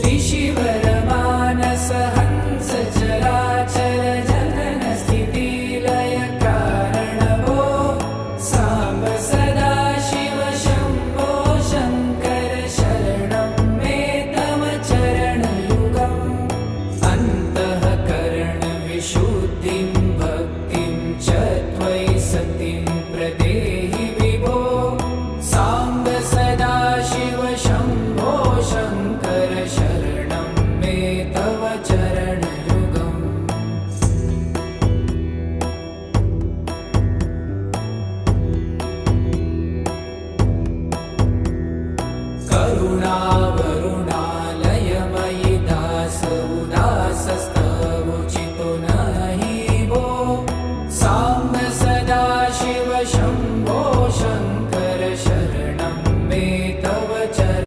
त्रिशिवरमानस हंस चराचर जनन स्थिति लय कारणभो साम्ब सदा शिव शम्भो शङ्कर शरणं मे तव चरणयुगम् अन्तःकरण विशुद्धिं भक्तिं च त्वयि सतिं प्रदेहि विभो साम्ब सदा शिव शम्भो शङ्कर शरणं मे तव चरणयुगम् करुणावरुण